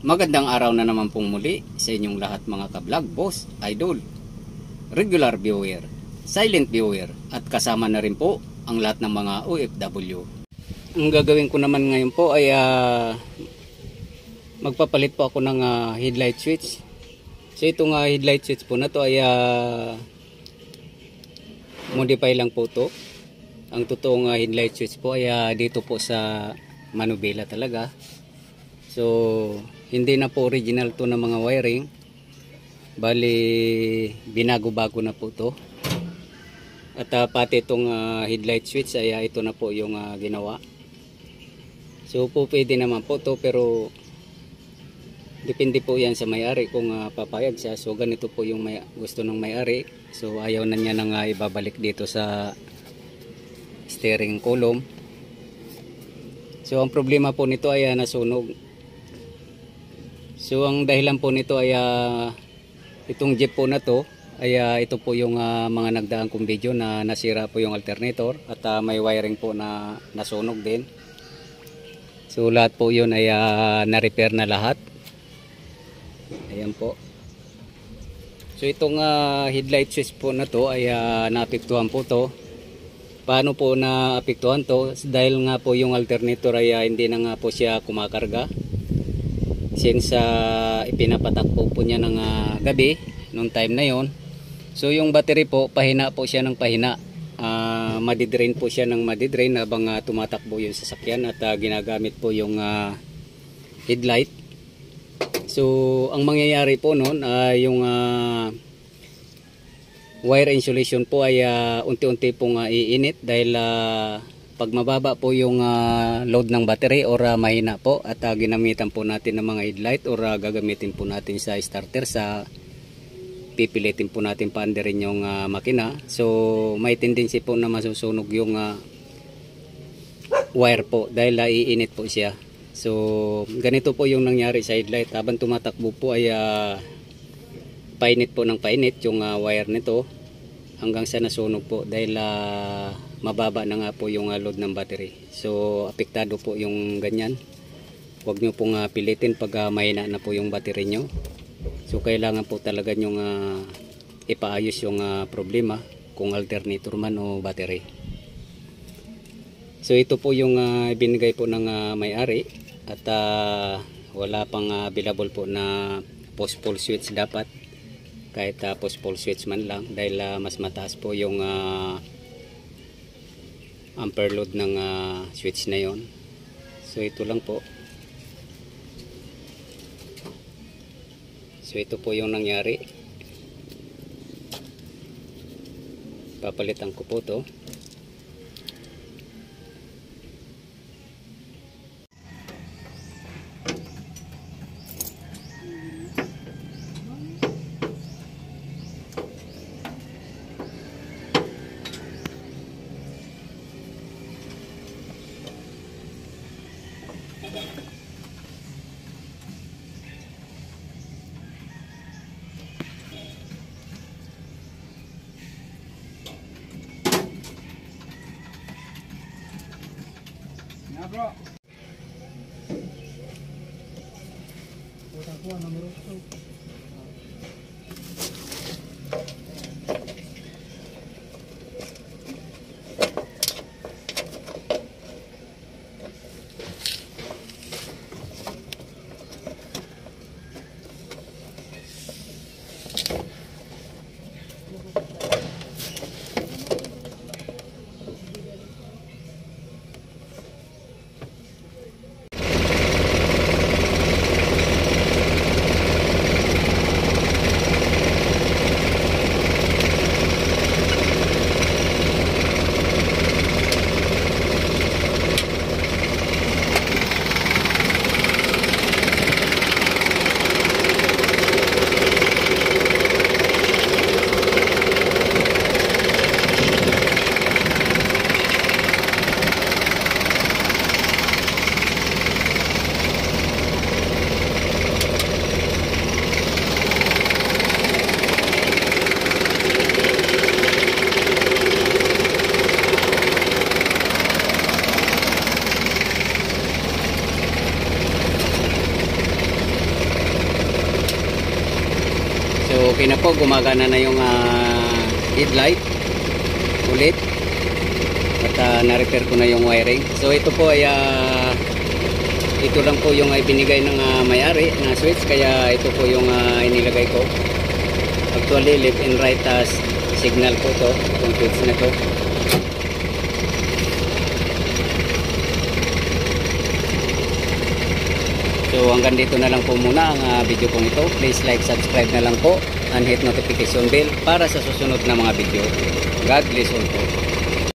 Magandang araw na naman pong muli sa inyong lahat mga ka-vlog, boss, idol, regular viewer, silent viewer at kasama na rin po ang lahat ng mga OFW. Ang gagawin ko naman ngayon po ay magpapalit po ako ng headlight switch. So itong headlight switch po na to ay modify lang po to. Ang totoong headlight switch po ay dito po sa manubela talaga. So hindi na po original to na mga wiring. Bali binago-bago na po to. At pati itong headlight switch ay ito na po yung ginawa. So po pwede naman po to, pero depende po yan sa may-ari kung papayag siya. So ganito po yung gusto ng may-ari. So ayaw na niya nang ibabalik dito sa steering column. So ang problema po nito ay nasunog. So ang dahilan po nito ay itong jeep po na to ay ito po yung mga nagdaan kong video na nasira po yung alternator at may wiring po na nasunog din. So lahat po yun ay na-repair na lahat. Ayan po. So itong headlight switch po na to ay naapektuhan po to. Paano po naapektuhan to? Dahil nga po yung alternator ay hindi na nga po siya kumakarga. Since ipinapatakbo po niya ng gabi nung time na yon. So yung battery po pahina po siya ng pahina. Madidrain po siya ng madidrain habang tumatakbo yung sasakyan at ginagamit po yung headlight. So ang mangyayari po noon yung wire insulation po ay unti-unti pong iinit dahil pag mababa po yung load ng battery or mahina po at ginamitan po natin ng mga headlight or gagamitin po natin sa starter, sa pipilitin po natin paandarin yung makina. So may tendency po na masusunog yung wire po dahil iinit po siya. So ganito po yung nangyari sa headlight. Habang tumatakbo po ay painit po ng painit yung wire nito hanggang sa nasunog po dahil mababa na nga po yung load ng battery. So apektado po yung ganyan. Huwag nyo pong pilitin pag mahina na po yung battery nyo. So kailangan po talaga nyo ipaayos yung problema kung alternator man o battery. So ito po yung ibinigay po ng may-ari at wala pang available po na post pole switch dapat. Kahit post pole switch man lang dahil mas mataas po yung ampere load ng switch na yon. So ito lang po. So ito po yung nangyari. Papalitan ko po to. Bro. Otak gua nomor 1. okay na po, gumagana na yung headlight ulit. At na-repair ko na yung wiring. So ito po ay ito lang po yung ibinigay ng may-ari na switch, kaya ito po yung inilagay ko. Actually left and right signal po to, itong switch na to. So hanggang dito na lang po muna ang video kong ito. Please like, subscribe na lang po and hit notification bell para sa susunod na mga video. God bless all po.